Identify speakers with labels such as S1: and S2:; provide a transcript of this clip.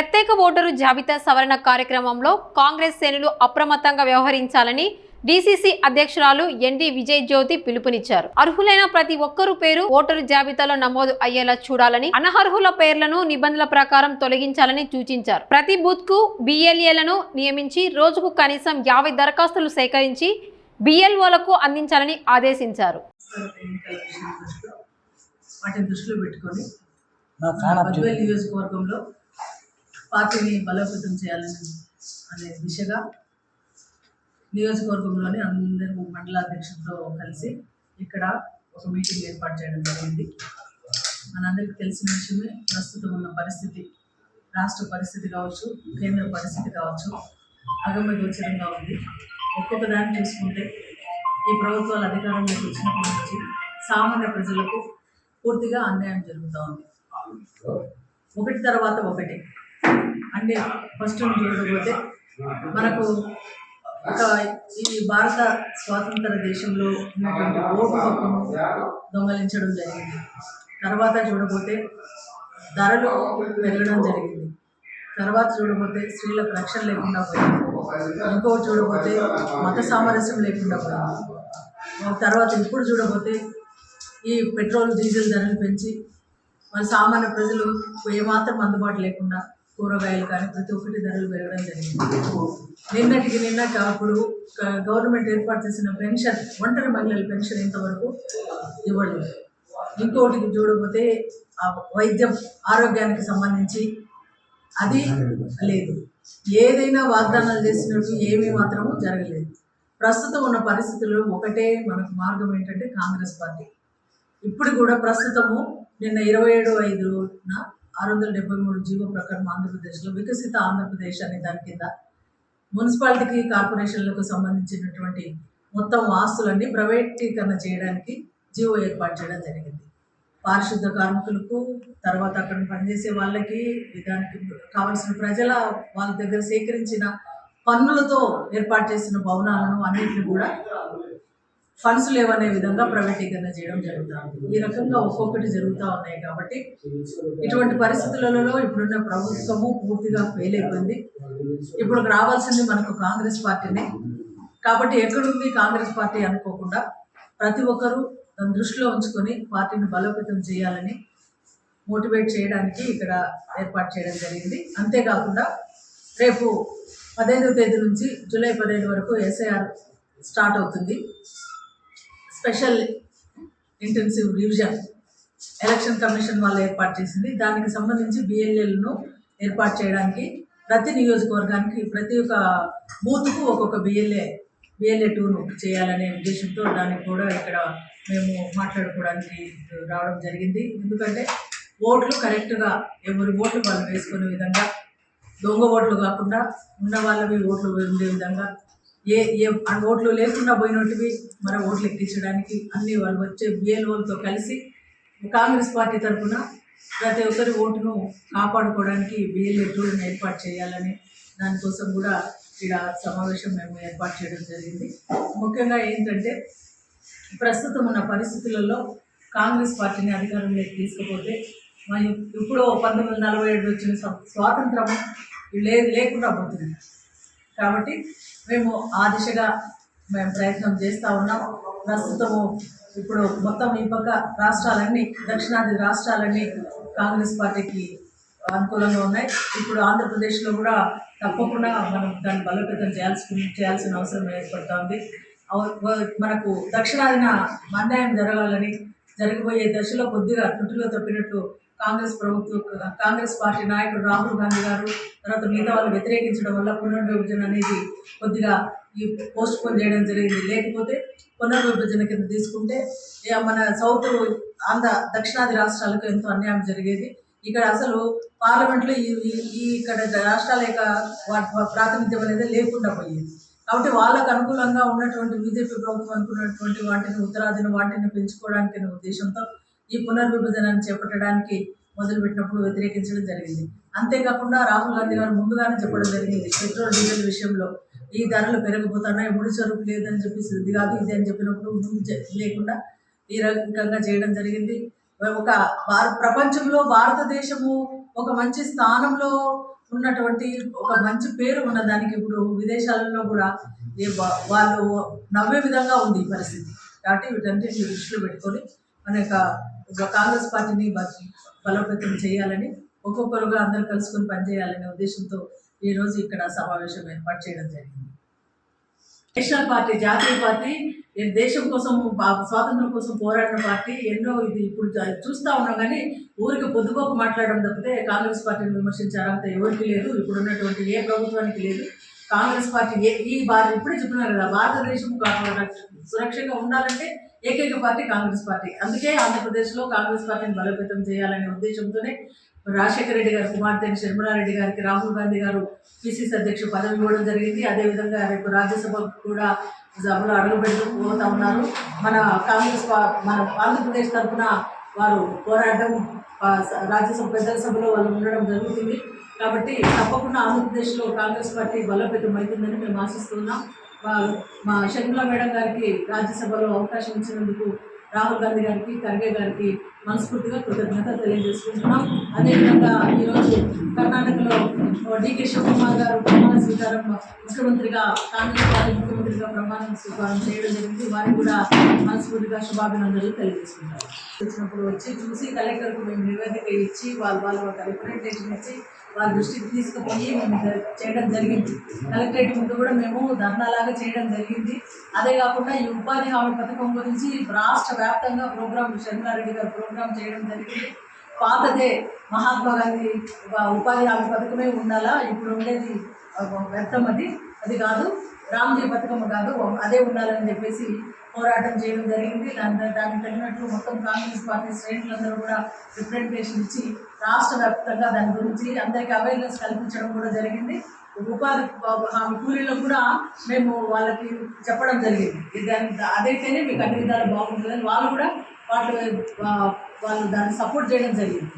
S1: ప్రత్యేక ఓటరు జాబితా సవరణ కార్యక్రమంలో కాంగ్రెస్ శ్రేణులు అప్రమత్తంగా వ్యవహరించాలని డీసీసీ అధ్యక్షురాలు ఎన్డి విజయ్ జ్యోతి పిలుపునిచ్చారు. అర్హులైన ప్రతి ఒక్కరు పేరు ఓటరు జాబితాలో నమోదు అయ్యేలా చూడాలని, అనర్హుల పేర్లను నిబంధనల ప్రకారం తొలగించాలని సూచించారు. ప్రతి బూత్ కు బిఎల్ఏలను నియమించి రోజుకు కనీసం 50 దరఖాస్తులు సేకరించి బిఎల్ఓలకు అందించాలని ఆదేశించారు.
S2: వాటిని దృష్టిలో పెట్టుకొని నియోజకవర్గంలో పార్టీని బలోపేతం చేయాలని అనే దిశగా నియోజకవర్గంలోని అందరూ మండలాధ్యక్షులతో కలిసి ఇక్కడ ఒక మీటింగ్ ఏర్పాటు చేయడం జరిగింది. మనందరికీ తెలిసిన విషయమే, ప్రస్తుతం ఉన్న పరిస్థితి, రాష్ట్ర పరిస్థితి కావచ్చు, కేంద్ర పరిస్థితి కావచ్చు, అగమ్య గోచరంగా ఉంది. ఒక్కొక్క దాన్ని చూసుకుంటే ఈ ప్రభుత్వాలు అధికారంలోకి వచ్చినప్పటి నుంచి సామాన్య ప్రజలకు పూర్తిగా అన్యాయం జరుగుతూ ఉంది. ఒకటి తర్వాత ఒకటి అంటే ఫస్ట్ చూడకపోతే మనకు ఒక ఈ భారత స్వాతంత్ర దేశంలో ఉన్నటువంటి ఓటు హక్కును దొంగలించడం జరిగింది. తర్వాత చూడబోతే ధరలు పెరగడం జరిగింది. తర్వాత చూడబోతే స్త్రీలకు రక్షణ లేకుండా పోయింది. ఇంకొకటి చూడబోతే మత సామరస్యం లేకుండా పోయింది. తర్వాత ఇప్పుడు చూడబోతే ఈ పెట్రోల్ డీజిల్ ధరలు పెంచి మన సామాన్య ప్రజలు ఏమాత్రం అందుబాటు లేకుండా కూరగాయలు కానీ ప్రతి ఒక్కటి ధరలు పెరగడం జరిగింది. నిన్నటికి నిన్న అప్పుడు గవర్నమెంట్ ఏర్పాటు చేసిన పెన్షన్, ఒంటరి మహిళల పెన్షన్ ఇంతవరకు ఇవ్వలేదు. ఇంకోటికి చూడకపోతే వైద్యం, ఆరోగ్యానికి సంబంధించి అది లేదు. ఏదైనా వాగ్దానాలు చేసినట్టు ఏమీ మాత్రము జరగలేదు. ప్రస్తుతం ఉన్న పరిస్థితుల్లో ఒకటే మనకు మార్గం ఏంటంటే కాంగ్రెస్ పార్టీ. ఇప్పుడు కూడా ప్రస్తుతము నిన్న 27/5న 673 జీవో ప్రకారం ఆంధ్రప్రదేశ్లో వికసిత ఆంధ్రప్రదేశ్ అనే దాని కింద మున్సిపాలిటీకి, కార్పొరేషన్లకు సంబంధించినటువంటి మొత్తం ఆస్తులన్నీ ప్రైవేటీకరణ చేయడానికి జీవో ఏర్పాటు చేయడం జరిగింది. పారిశుద్ధ కార్మికులకు, తర్వాత అక్కడ పనిచేసే వాళ్ళకి, దానికి కావాల్సిన ప్రజల వాళ్ళ దగ్గర సేకరించిన పన్నులతో ఏర్పాటు చేసిన భవనాలను అన్నింటినీ కూడా ఫండ్స్ లేవనే విధంగా ప్రైవేటీకరణ చేయడం జరుగుతుంది. ఈ రకంగా ఒక్కొక్కటి జరుగుతూ ఉన్నాయి. కాబట్టి ఇటువంటి పరిస్థితులలో ఇప్పుడున్న ప్రభుత్వము పూర్తిగా ఫెయిల్ అయిపోయింది. ఇప్పుడు రావాల్సింది మనకు కాంగ్రెస్ పార్టీనే. కాబట్టి ఎక్కడుంది కాంగ్రెస్ పార్టీ అనుకోకుండా ప్రతి ఒక్కరూ దాన్ని దృష్టిలో ఉంచుకొని పార్టీని బలోపేతం చేయాలని మోటివేట్ చేయడానికి ఇక్కడ ఏర్పాటు చేయడం జరిగింది. అంతేకాకుండా రేపు 15వ తేదీ నుంచి జూలై 15 వరకు ఎస్ఐఆర్ స్టార్ట్ అవుతుంది. Special intensive revision election commission వాళ్ళు ఏర్పాటు చేసింది. దానికి సంబంధించి బిఎల్ఏలను ఏర్పాటు చేయడానికి ప్రతి నియోజకవర్గానికి, ప్రతి ఒక్క బూత్కు ఒక్కొక్క బిఎల్ఏ 2ను చేయాలనే ఉద్దేశంతో దానికి కూడా ఇక్కడ మేము మాట్లాడుకోవడానికి రావడం జరిగింది. ఎందుకంటే ఓట్లు కరెక్ట్గా ఎవరి ఓట్లు వాళ్ళు వేసుకునే విధంగా, దొంగ ఓట్లు కాకుండా ఉన్న వాళ్ళవి ఓట్లు ఉండే విధంగా, ఓట్లు లేకుండా పోయినట్టువి మన ఓట్లు ఎక్కించడానికి అన్ని వాళ్ళు వచ్చే బిఎల్ఓలతో కలిసి కాంగ్రెస్ పార్టీ తరఫున ప్రతి ఒక్కరి ఓటును కాపాడుకోవడానికి బిఎల్ఏ 2ను ఏర్పాటు చేయాలని దానికోసం కూడా ఇక్కడ సమావేశం మేము ఏర్పాటు చేయడం జరిగింది. ముఖ్యంగా ఏంటంటే ప్రస్తుతం ఉన్న పరిస్థితులలో కాంగ్రెస్ పార్టీని అధికారంలోకి తీసుకుపోతే మరి ఇప్పుడు 1947 వచ్చిన స్వాతంత్రం లేకుండా పోతుంది. కాబట్టి మేము ఆ దిశగా మేము ప్రయత్నం చేస్తూ ఉన్నాం. ప్రస్తుతము ఇప్పుడు మొత్తం ఈ పక్క రాష్ట్రాలన్నీ, దక్షిణాది రాష్ట్రాలన్నీ కాంగ్రెస్ పార్టీకి అనుకూలంగా ఉన్నాయి. ఇప్పుడు ఆంధ్రప్రదేశ్లో కూడా తప్పకుండా మనం దాన్ని బలోపేతం చేయాల్సిన అవసరం ఏర్పడుతుంది. మనకు దక్షిణాదిన అన్యాయం జరగాలని, జరిగిపోయే దశలో కొద్దిగా త్రుటిలో తప్పినట్టు కాంగ్రెస్ పార్టీ నాయకుడు రాహుల్ గాంధీ గారు, తర్వాత మిగతా వాళ్ళు వ్యతిరేకించడం వల్ల పునర్విభజన అనేది కొద్దిగా ఈ పోస్ట్ పోన్ చేయడం జరిగింది. లేకపోతే పునర్విభజన కింద తీసుకుంటే మన దక్షిణాది రాష్ట్రాలకు ఎంతో అన్యాయం జరిగేది. ఇక్కడ అసలు పార్లమెంట్లో ఇక్కడ రాష్ట్రాల యొక్క ప్రాతినిధ్యం అనేది లేకుండా పోయేది. కాబట్టి వాళ్ళకు అనుకూలంగా ఉన్నటువంటి బీజేపీ ప్రభుత్వం అనుకున్నటువంటి వాటిని పెంచుకోవడానికి ఉద్దేశంతో ఈ పునర్విభజనను చేపట్టడానికి మొదలుపెట్టినప్పుడు వ్యతిరేకించడం జరిగింది. అంతేకాకుండా రాహుల్ గాంధీ గారు ముందుగానే చెప్పడం జరిగింది, పెట్రోల్ డీజిల్ విషయంలో ఈ ధరలు పెరిగిపోతున్నాయి, ముడి సరుకు లేదని చెప్పేసి ఇది కాదు ఇది అని చెప్పినప్పుడు ముందు లేకుండా ఈ రకంగా చేయడం జరిగింది. ప్రపంచంలో భారతదేశము ఒక మంచి స్థానంలో ఉన్నటువంటి ఒక మంచి పేరు ఉన్న దానికి ఇప్పుడు విదేశాలలో కూడా వాళ్ళు నవ్వే విధంగా ఉంది ఈ పరిస్థితి. కాబట్టి వీటన్నిటిని దృష్టిలో పెట్టుకొని మన యొక్క కాంగ్రెస్ పార్టీని బలోపేతం చేయాలని, ఒక్కొక్కరుగా అందరూ కలుసుకొని పనిచేయాలనే ఉద్దేశంతో ఈరోజు ఇక్కడ సమావేశం ఏర్పాటు చేయడం జరిగింది. నేషనల్ పార్టీ, జాతీయ పార్టీ, దేశం కోసం, స్వాతంత్రం కోసం పోరాడిన పార్టీ. ఎన్నో ఇది ఇప్పుడు చూస్తూ ఉన్నాం, కానీ ఊరికి పొద్దుపోకు మాట్లాడడం తప్పితే కాంగ్రెస్ పార్టీని విమర్శించారంత ఎవరికి లేదు, ఇప్పుడు ఉన్నటువంటి ఏ ప్రభుత్వానికి లేదు. కాంగ్రెస్ పార్టీ ఇప్పుడే చెప్తున్నారు కదా, భారతదేశం సురక్షంగా ఉండాలంటే ఏకైక పార్టీ కాంగ్రెస్ పార్టీ. అందుకే ఆంధ్రప్రదేశ్లో కాంగ్రెస్ పార్టీని బలోపేతం చేయాలనే ఉద్దేశంతోనే రాజశేఖర రెడ్డి గారి కుమార్తె షర్మిలారెడ్డి గారికి రాహుల్ గాంధీ గారు పిసిసి అధ్యక్షుడు పదవి ఇవ్వడం జరిగింది. అదేవిధంగా రేపు రాజ్యసభ కూడా సభలో అడుగు పోతా ఉన్నారు. మన ఆంధ్రప్రదేశ్ తరఫున వారు పోరాటం రాజ్యసభ పెద్దల సభలో వాళ్ళు ఉండడం జరుగుతుంది. కాబట్టి తప్పకుండా ఆంధ్రప్రదేశ్లో కాంగ్రెస్ పార్టీ బలోపేతం అవుతుందని మేము ఆశిస్తున్నాం. మా షర్మిలా మేడం గారికి రాజ్యసభలో అవకాశం ఇచ్చినందుకు రాహుల్ గాంధీ గారికి, ఖర్గే గారికి మనస్ఫూర్తిగా కృతజ్ఞతలు తెలియజేసుకుంటున్నాం. అదేవిధంగా ఈరోజు కర్ణాటకలో డికే శివకుమార్ గారు ప్రమాణ స్వీకారం ముఖ్యమంత్రిగా, కాంగ్రెస్ పార్టీ ముఖ్యమంత్రిగా ప్రమాణ స్వీకారం చేయడం జరిగింది. వారికి కూడా మనస్ఫూర్తిగా శుభాభినందనలు తెలియజేసుకుంటారు. వచ్చినప్పుడు వచ్చి చూసి కలెక్టర్కు మేము నివేదిక ఇచ్చి వాళ్ళు ఒక రిప్రజెంటేషన్ ఇచ్చి వారి దృష్టికి తీసుకుపోయి మేము చేయడం జరిగింది. కలెక్టరేట్ ముందు కూడా మేము ధర్నాలాగా చేయడం జరిగింది. అదే కాకుండా ఈ ఉపాధి హామీ పథకం గురించి రాష్ట్ర వ్యాప్తంగా ప్రోగ్రాం, షర్మిలారెడ్డి గారు ప్రోగ్రాం చేయడం జరిగింది. పాతదే మహాత్మా గాంధీ ఉపాధి హామీ పథకమే ఉండాలా, ఇప్పుడు ఉండేది వ్యర్థం, అది కాదు, రామ్జీ పథకం కాదు, అదే ఉండాలని చెప్పేసి పోరాటం చేయడం జరిగింది. దానికి తగినట్లు మొత్తం కాంగ్రెస్ పార్టీ శ్రేణులందరూ కూడా రిప్రజెంటేషన్ ఇచ్చి రాష్ట్ర వ్యాప్తంగా దాని గురించి అందరికీ అవేర్నెస్ కల్పించడం కూడా జరిగింది. ఉపాధి హామీ కూలీలకు కూడా మేము వాళ్ళకి చెప్పడం జరిగింది. అదైతేనే మీకు అన్ని విధాలు బాగుంటుందని వాళ్ళు కూడా వాళ్ళు దాన్ని సపోర్ట్ చేయడం జరిగింది.